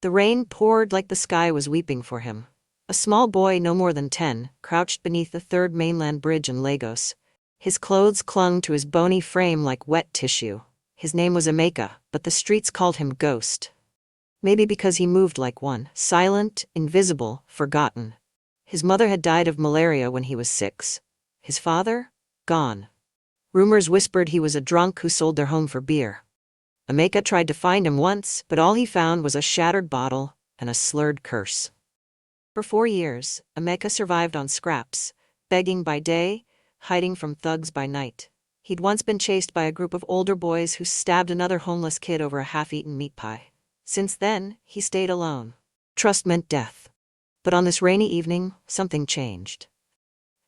The rain poured like the sky was weeping for him. A small boy no more than 10, crouched beneath the third mainland bridge in Lagos. His clothes clung to his bony frame like wet tissue. His name was Emeka, but the streets called him Ghost. Maybe because he moved like one, silent, invisible, forgotten. His mother had died of malaria when he was 6. His father? Gone. Rumors whispered he was a drunk who sold their home for beer. Emeka tried to find him once, but all he found was a shattered bottle and a slurred curse. For 4 years, Emeka survived on scraps, begging by day, hiding from thugs by night. He'd once been chased by a group of older boys who stabbed another homeless kid over a half-eaten meat pie. Since then, he stayed alone. Trust meant death. But on this rainy evening, something changed.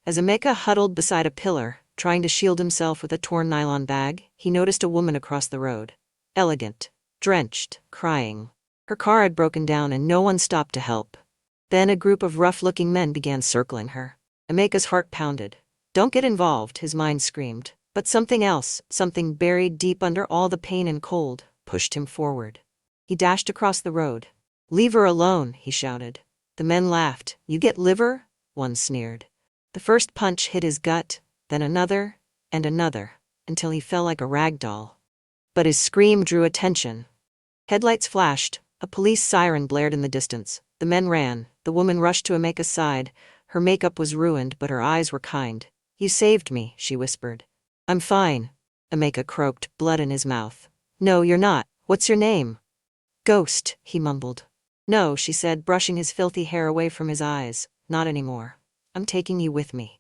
As Emeka huddled beside a pillar, trying to shield himself with a torn nylon bag, he noticed a woman across the road. Elegant, drenched, crying. Her car had broken down and no one stopped to help. Then a group of rough-looking men began circling her. Emeka's heart pounded. "Don't get involved," his mind screamed. But something else, something buried deep under all the pain and cold, pushed him forward. He dashed across the road. "Leave her alone," he shouted. The men laughed. "You get liver?" one sneered. The first punch hit his gut, then another, and another, until he fell like a rag doll. But his scream drew attention. Headlights flashed, a police siren blared in the distance. The men ran, the woman rushed to Emeka's side. Her makeup was ruined, but her eyes were kind. "You saved me," she whispered. "I'm fine," Emeka croaked, blood in his mouth. "No, you're not. What's your name?" "Ghost," he mumbled. "No," she said, brushing his filthy hair away from his eyes. "Not anymore. I'm taking you with me."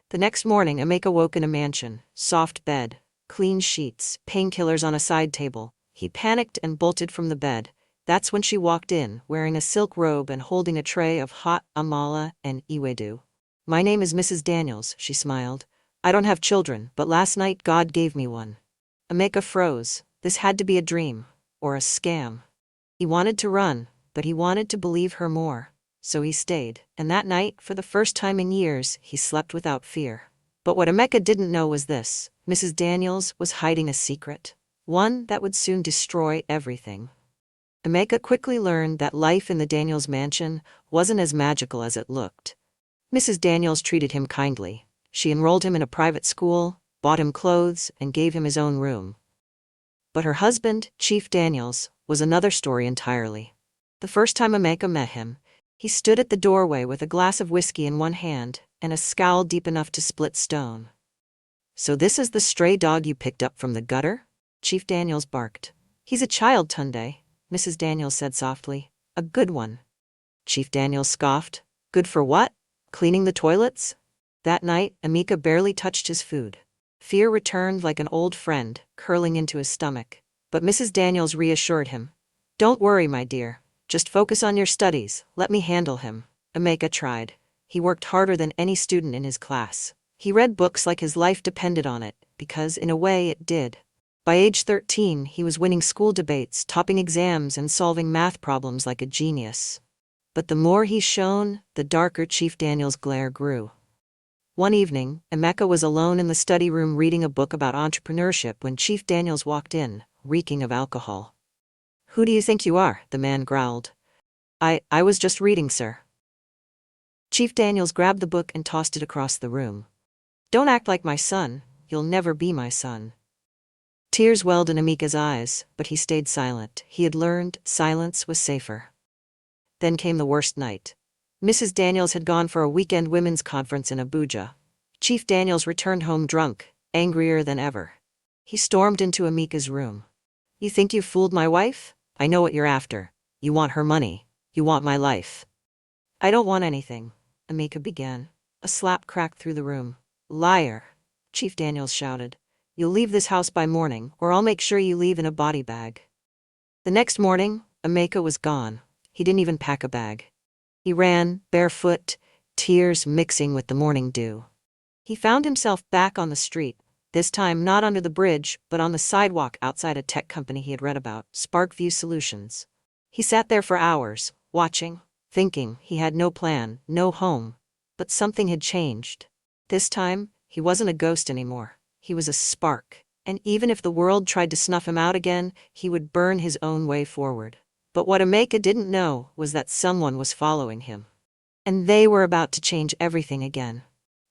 The next morning, Emeka woke in a mansion. Soft bed, clean sheets, painkillers on a side table. He panicked and bolted from the bed. That's when she walked in, wearing a silk robe and holding a tray of hot amala and ewedu. "My name is Mrs. Daniels," she smiled. "I don't have children, but last night God gave me one." Emeka froze. This had to be a dream, or a scam. He wanted to run, but he wanted to believe her more. So he stayed, and that night, for the first time in years, he slept without fear. But what Emeka didn't know was this: Mrs. Daniels was hiding a secret. One that would soon destroy everything. Emeka quickly learned that life in the Daniels mansion wasn't as magical as it looked. Mrs. Daniels treated him kindly. She enrolled him in a private school, bought him clothes, and gave him his own room. But her husband, Chief Daniels, was another story entirely. The first time Emeka met him, he stood at the doorway with a glass of whiskey in one hand and a scowl deep enough to split stone. "So this is the stray dog you picked up from the gutter?" Chief Daniels barked. "He's a child, Tunde," Mrs. Daniels said softly. "A good one." Chief Daniels scoffed. "Good for what? Cleaning the toilets?" That night, Emeka barely touched his food. Fear returned like an old friend, curling into his stomach. But Mrs. Daniels reassured him. "Don't worry, my dear. Just focus on your studies. Let me handle him." Emeka tried. He worked harder than any student in his class. He read books like his life depended on it, because in a way it did. By age 13, he was winning school debates, topping exams, and solving math problems like a genius. But the more he shone, the darker Chief Daniels' glare grew. One evening, Emeka was alone in the study room reading a book about entrepreneurship when Chief Daniels walked in, reeking of alcohol. "Who do you think you are?" the man growled. I was just reading, sir." Chief Daniels grabbed the book and tossed it across the room. "Don't act like my son. You'll never be my son." Tears welled in Emeka's eyes, but he stayed silent. He had learned silence was safer. Then came the worst night. Mrs. Daniels had gone for a weekend women's conference in Abuja. Chief Daniels returned home drunk, angrier than ever. He stormed into Emeka's room. "You think you fooled my wife? I know what you're after. You want her money. You want my life." "I don't want anything," Emeka began. A slap cracked through the room. "Liar," Chief Daniels shouted. "You'll leave this house by morning, or I'll make sure you leave in a body bag." The next morning, Emeka was gone. He didn't even pack a bag. He ran, barefoot, tears mixing with the morning dew. He found himself back on the street, this time not under the bridge, but on the sidewalk outside a tech company he had read about, Sparkview Solutions. He sat there for hours, watching, thinking. He had no plan, no home. But something had changed. This time, he wasn't a ghost anymore. He was a spark, and even if the world tried to snuff him out again, he would burn his own way forward. But what Emeka didn't know was that someone was following him. And they were about to change everything again.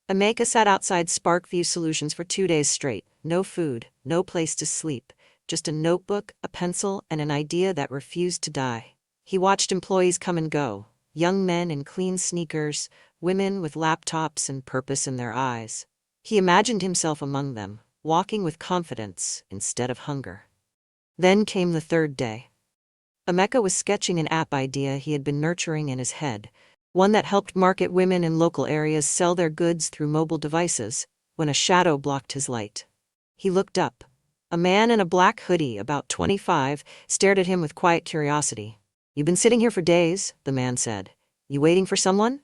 Emeka sat outside Sparkview Solutions for 2 days straight. No food, no place to sleep, just a notebook, a pencil, and an idea that refused to die. He watched employees come and go, young men in clean sneakers, women with laptops and purpose in their eyes. He imagined himself among them, walking with confidence instead of hunger. Then came the third day. Emeka was sketching an app idea he had been nurturing in his head, one that helped market women in local areas sell their goods through mobile devices, when a shadow blocked his light. He looked up. A man in a black hoodie, about 25, stared at him with quiet curiosity. "You've been sitting here for days," the man said. "You waiting for someone?"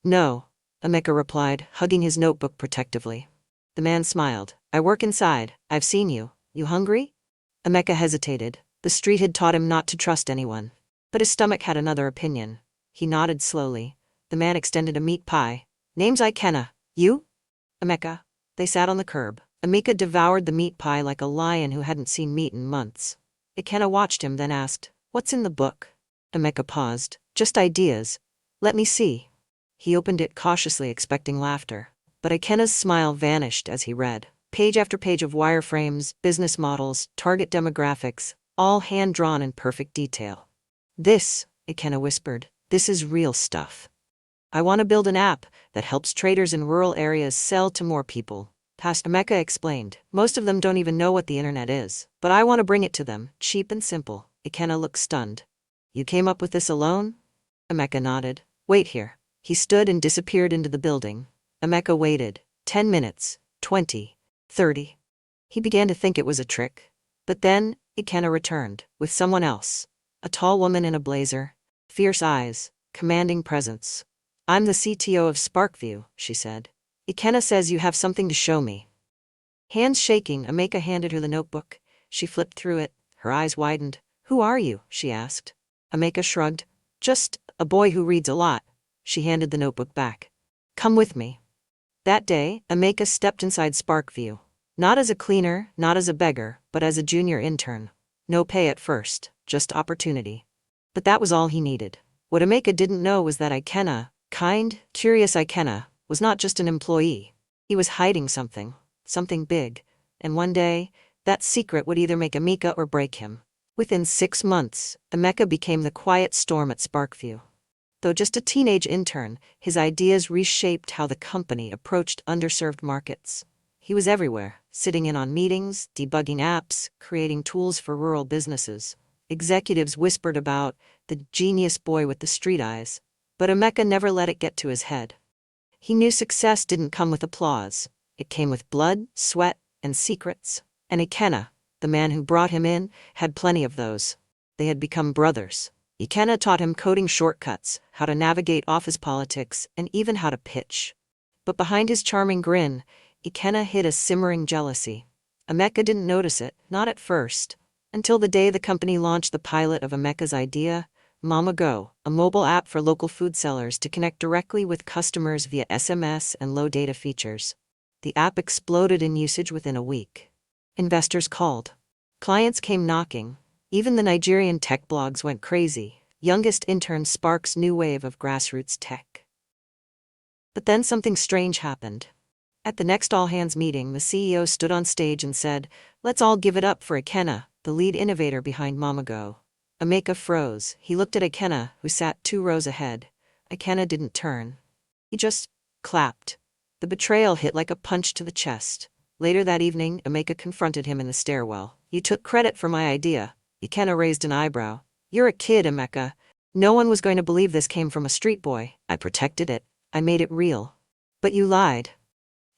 "No," Emeka replied, hugging his notebook protectively. The man smiled. "I work inside. I've seen you. You hungry?" Emeka hesitated. The street had taught him not to trust anyone. But his stomach had another opinion. He nodded slowly. The man extended a meat pie. "Name's Ikenna. You?" "Emeka." They sat on the curb. Emeka devoured the meat pie like a lion who hadn't seen meat in months. Ikenna watched him, then asked, "What's in the book?" Emeka paused. "Just ideas." "Let me see." He opened it cautiously, expecting laughter. But Ikenna's smile vanished as he read. Page after page of wireframes, business models, target demographics, all hand-drawn in perfect detail. "This," Ikenna whispered, "this is real stuff. I want to build an app that helps traders in rural areas sell to more people." Emeka explained. "Most of them don't even know what the internet is. But I want to bring it to them, cheap and simple." Ikenna looked stunned. "You came up with this alone?" Emeka nodded. "Wait here." He stood and disappeared into the building. Emeka waited. 10 minutes, 20, 30. He began to think it was a trick. But then, Ikenna returned, with someone else. A tall woman in a blazer, fierce eyes, commanding presence. "I'm the CTO of Sparkview," she said. "Ikenna says you have something to show me." Hands shaking, Emeka handed her the notebook. She flipped through it, her eyes widened. "Who are you?" she asked. Emeka shrugged. "Just a boy who reads a lot." She handed the notebook back. "Come with me." That day, Emeka stepped inside Sparkview. Not as a cleaner, not as a beggar, but as a junior intern. No pay at first, just opportunity. But that was all he needed. What Emeka didn't know was that Ikenna, kind, curious Ikenna, was not just an employee. He was hiding something big. And one day, that secret would either make Emeka or break him. Within 6 months, Emeka became the quiet storm at Sparkview. Though just a teenage intern, his ideas reshaped how the company approached underserved markets. He was everywhere, sitting in on meetings, debugging apps, creating tools for rural businesses. Executives whispered about the genius boy with the street eyes. But Emeka never let it get to his head. He knew success didn't come with applause. It came with blood, sweat, and secrets. And Ikenna, the man who brought him in, had plenty of those. They had become brothers. Ikenna taught him coding shortcuts, how to navigate office politics, and even how to pitch. But behind his charming grin, Ikenna hid a simmering jealousy. Emeka didn't notice it, not at first, until the day the company launched the pilot of Emeka's idea, Mama Go, a mobile app for local food sellers to connect directly with customers via SMS and low data features. The app exploded in usage within a week. Investors called. Clients came knocking. Even the Nigerian tech blogs went crazy. Youngest intern sparks new wave of grassroots tech. But then something strange happened. At the next all-hands meeting, the CEO stood on stage and said, "Let's all give it up for Ikenna, the lead innovator behind Mama Go." Emeka froze. He looked at Ikenna, who sat 2 rows ahead. Ikenna didn't turn. He just clapped. The betrayal hit like a punch to the chest. Later that evening, Emeka confronted him in the stairwell. "You took credit for my idea." Ikenna raised an eyebrow. "You're a kid, Emeka. No one was going to believe this came from a street boy. I protected it. I made it real." "But you lied."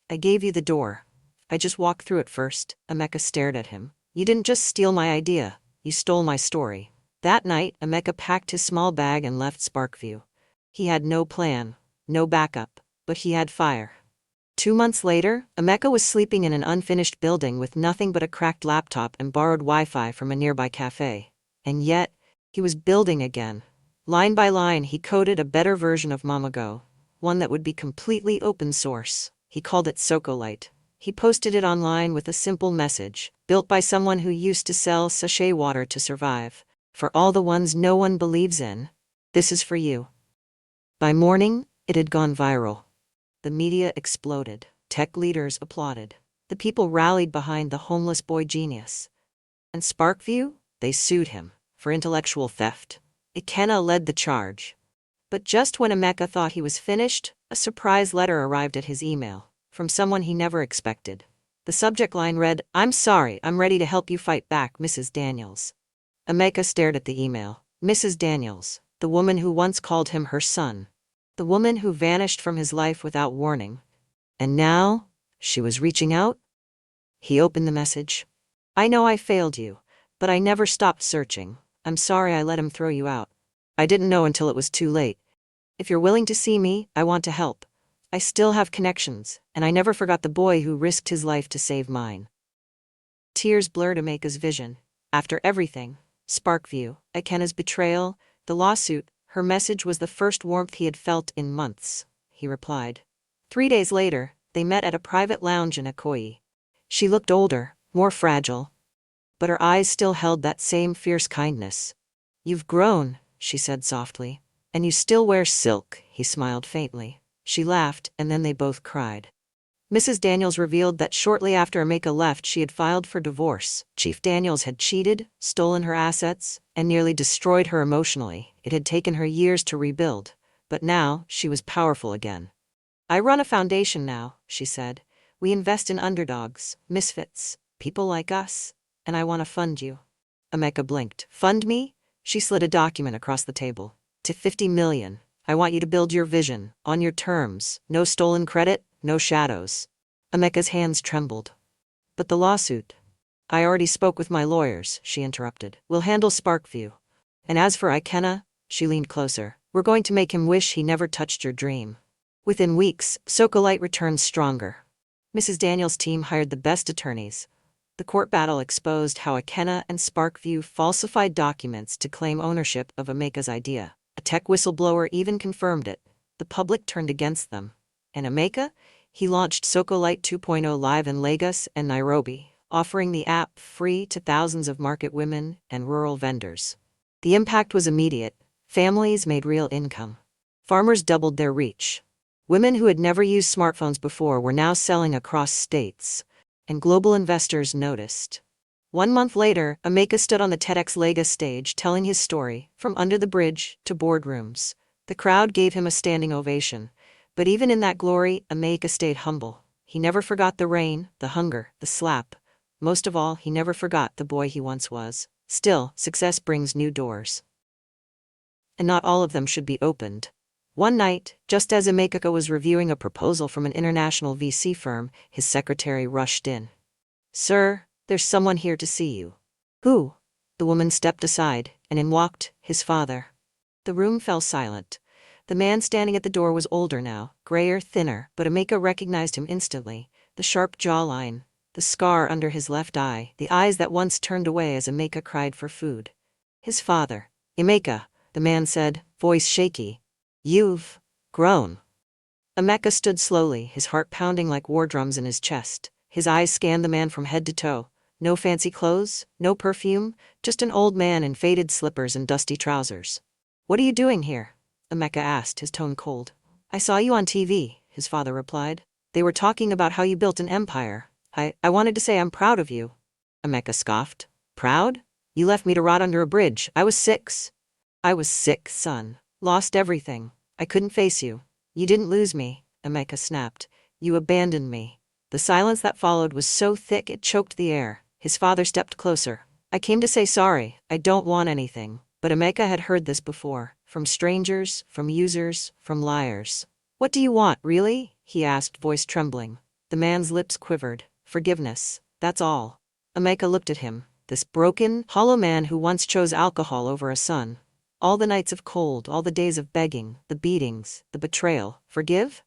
"I gave you the door. I just walked through it first." Emeka stared at him. "You didn't just steal my idea. You stole my story." That night, Emeka packed his small bag and left Sparkview. He had no plan, no backup, but he had fire. 2 months later, Emeka was sleeping in an unfinished building with nothing but a cracked laptop and borrowed Wi-Fi from a nearby cafe. And yet, he was building again. Line by line, he coded a better version of Mama Go, one that would be completely open source. He called it Sokolite. He posted it online with a simple message, built by someone who used to sell sachet water to survive. For all the ones no one believes in, this is for you. By morning, it had gone viral. The media exploded. Tech leaders applauded. The people rallied behind the homeless boy genius. And Sparkview? They sued him for intellectual theft. Ikenna led the charge. But just when Emeka thought he was finished, a surprise letter arrived at his email, from someone he never expected. The subject line read, "I'm sorry, I'm ready to help you fight back, Mrs. Daniels." Emeka stared at the email. Mrs. Daniels, the woman who once called him her son. The woman who vanished from his life without warning. And now, she was reaching out? He opened the message. "I know I failed you, but I never stopped searching. I'm sorry I let him throw you out. I didn't know until it was too late. If you're willing to see me, I want to help. I still have connections, and I never forgot the boy who risked his life to save mine." Tears blurred Emeka's vision. After everything, Sparkview, Ikenna's betrayal, the lawsuit, her message was the first warmth he had felt in months, he replied. 3 days later, they met at a private lounge in Ikoyi. She looked older, more fragile, but her eyes still held that same fierce kindness. "You've grown," she said softly. "And you still wear silk," he smiled faintly. She laughed, and then they both cried. Mrs. Daniels revealed that shortly after Emeka left she had filed for divorce. Chief Daniels had cheated, stolen her assets, and nearly destroyed her emotionally. It had taken her years to rebuild, but now she was powerful again. "I run a foundation now," she said. "We invest in underdogs, misfits, people like us, and I want to fund you." Emeka blinked. "Fund me?" She slid a document across the table. "To 50 million. I want you to build your vision, on your terms. No stolen credit, no shadows." Emeka's hands trembled. "But the lawsuit?" "I already spoke with my lawyers," she interrupted. "We'll handle Sparkview. And as for Ikenna," she leaned closer, "we're going to make him wish he never touched your dream." Within weeks, Sokolite returned stronger. Mrs. Daniels' team hired the best attorneys. The court battle exposed how Ikenna and Sparkview falsified documents to claim ownership of Emeka's idea. A tech whistleblower even confirmed it. The public turned against them. And Emeka? He launched Sokolite 2.0 live in Lagos and Nairobi, offering the app free to thousands of market women and rural vendors. The impact was immediate. Families made real income. Farmers doubled their reach. Women who had never used smartphones before were now selling across states. And global investors noticed. 1 month later, Emeka stood on the TEDx Lagos stage telling his story, from under the bridge to boardrooms. The crowd gave him a standing ovation. But even in that glory, Emeka stayed humble. He never forgot the rain, the hunger, the slap. Most of all, he never forgot the boy he once was. Still, success brings new doors. And not all of them should be opened. One night, just as Emeka was reviewing a proposal from an international VC firm, his secretary rushed in. "Sir, there's someone here to see you." "Who?" The woman stepped aside, and in walked his father. The room fell silent. The man standing at the door was older now, grayer, thinner, but Emeka recognized him instantly. The sharp jawline, the scar under his left eye, the eyes that once turned away as Emeka cried for food. His father. "Emeka," the man said, voice shaky. "You've grown." Emeka stood slowly, his heart pounding like war drums in his chest. His eyes scanned the man from head to toe. No fancy clothes, no perfume, just an old man in faded slippers and dusty trousers. "What are you doing here?" Emeka asked, his tone cold. "I saw you on TV," his father replied. "They were talking about how you built an empire. I wanted to say I'm proud of you." Emeka scoffed. "Proud? You left me to rot under a bridge. I was 6. "I was sick, son. Lost everything. I couldn't face you. You didn't lose me," Emeka snapped. "You abandoned me." The silence that followed was so thick it choked the air. His father stepped closer. "I came to say sorry. I don't want anything." But Emeka had heard this before. From strangers, from users, from liars. "What do you want, really?" he asked, voice trembling. The man's lips quivered. "Forgiveness. That's all." Emeka looked at him. This broken, hollow man who once chose alcohol over a son. All the nights of cold, all the days of begging, the beatings, the betrayal. Forgive?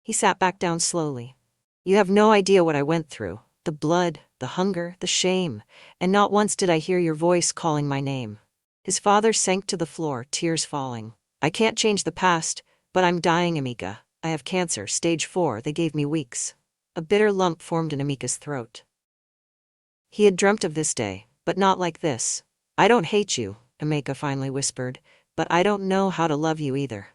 He sat back down slowly. "You have no idea what I went through. The blood, the hunger, the shame. And not once did I hear your voice calling my name." His father sank to the floor, tears falling. "I can't change the past, but I'm dying, Emeka. I have cancer, stage 4, they gave me weeks." A bitter lump formed in Emeka's throat. He had dreamt of this day, but not like this. "I don't hate you," Emeka finally whispered, "but I don't know how to love you either."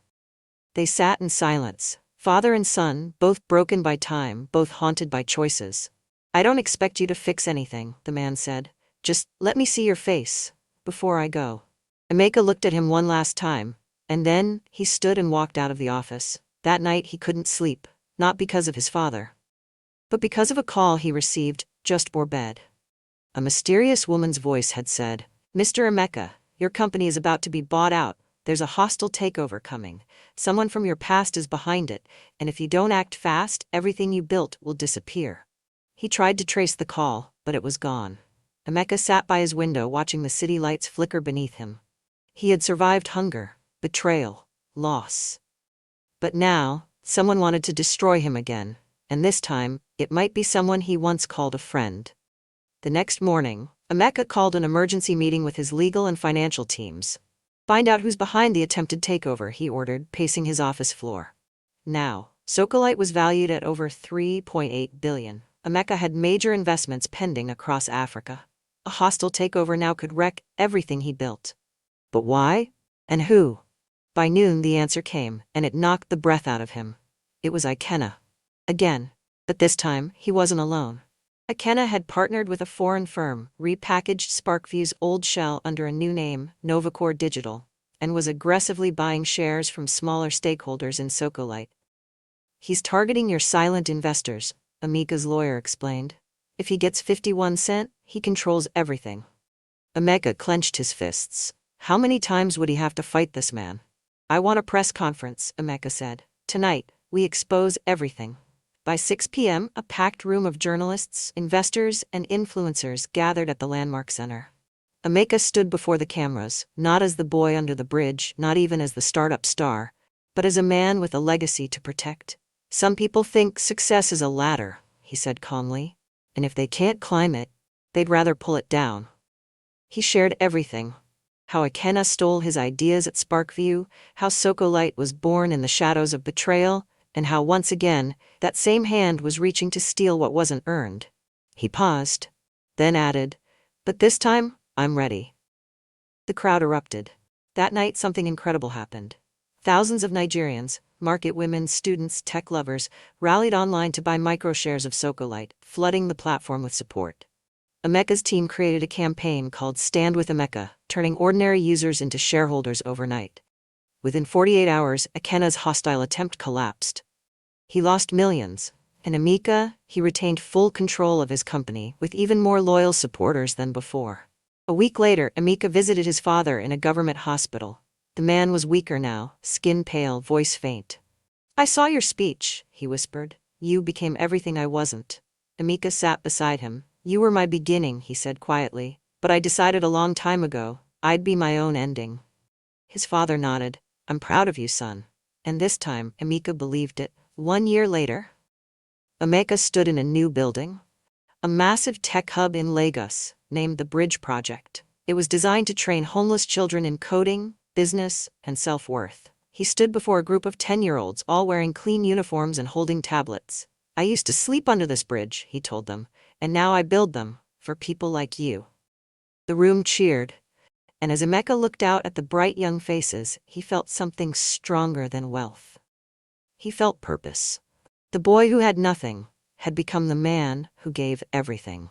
They sat in silence, father and son, both broken by time, both haunted by choices. "I don't expect you to fix anything," the man said. "Just let me see your face before I go." Emeka looked at him one last time, and then he stood and walked out of the office. That night he couldn't sleep, not because of his father, but because of a call he received just before bed. A mysterious woman's voice had said, "Mr. Emeka, your company is about to be bought out. There's a hostile takeover coming. Someone from your past is behind it, and if you don't act fast, everything you built will disappear." He tried to trace the call, but it was gone. Emeka sat by his window watching the city lights flicker beneath him. He had survived hunger, betrayal, loss. But now, someone wanted to destroy him again, and this time, it might be someone he once called a friend. The next morning, Emeka called an emergency meeting with his legal and financial teams. "Find out who's behind the attempted takeover," he ordered, pacing his office floor. Now, Sokolite was valued at over $3.8 billion. Emeka had major investments pending across Africa. A hostile takeover now could wreck everything he built. But why? And who? By noon the answer came, and it knocked the breath out of him. It was Ikenna. Again. But this time, he wasn't alone. Ikenna had partnered with a foreign firm, repackaged SparkView's old shell under a new name, Novacore Digital, and was aggressively buying shares from smaller stakeholders in Sokolite. "He's targeting your silent investors," Emeka's lawyer explained. "If he gets 51 cents, he controls everything." Emeka clenched his fists. How many times would he have to fight this man? "I want a press conference," Emeka said. "Tonight, we expose everything." By 6 p.m., a packed room of journalists, investors, and influencers gathered at the Landmark Center. Emeka stood before the cameras, not as the boy under the bridge, not even as the startup star, but as a man with a legacy to protect. "Some people think success is a ladder," he said calmly, "and if they can't climb it, they'd rather pull it down." He shared everything. How Ikenna stole his ideas at SparkView, how Sokolite was born in the shadows of betrayal, and how once again, that same hand was reaching to steal what wasn't earned. He paused, then added, "But this time, I'm ready." The crowd erupted. That night something incredible happened. Thousands of Nigerians, market women, students, tech lovers, rallied online to buy microshares of Sokolite, flooding the platform with support. Emeka's team created a campaign called Stand with Emeka, turning ordinary users into shareholders overnight. Within 48 hours, Ikenna's hostile attempt collapsed. He lost millions, and Emeka, he retained full control of his company with even more loyal supporters than before. A week later, Emeka visited his father in a government hospital. The man was weaker now, skin pale, voice faint. "I saw your speech," he whispered. "You became everything I wasn't." Emeka sat beside him. "You were my beginning," he said quietly, "but I decided a long time ago, I'd be my own ending." His father nodded. "I'm proud of you, son." And this time, Emeka believed it. 1 year later, Emeka stood in a new building, a massive tech hub in Lagos, named the Bridge Project. It was designed to train homeless children in coding, business, and self-worth. He stood before a group of 10-year-olds, all wearing clean uniforms and holding tablets. "I used to sleep under this bridge," he told them, "and now I build them, for people like you." The room cheered, and as Emeka looked out at the bright young faces, he felt something stronger than wealth. He felt purpose. The boy who had nothing had become the man who gave everything.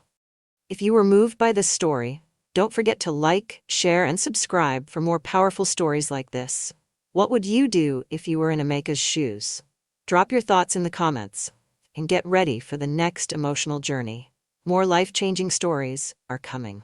If you were moved by this story, don't forget to like, share, and subscribe for more powerful stories like this. What would you do if you were in Emeka's shoes? Drop your thoughts in the comments, and get ready for the next emotional journey. More life-changing stories are coming.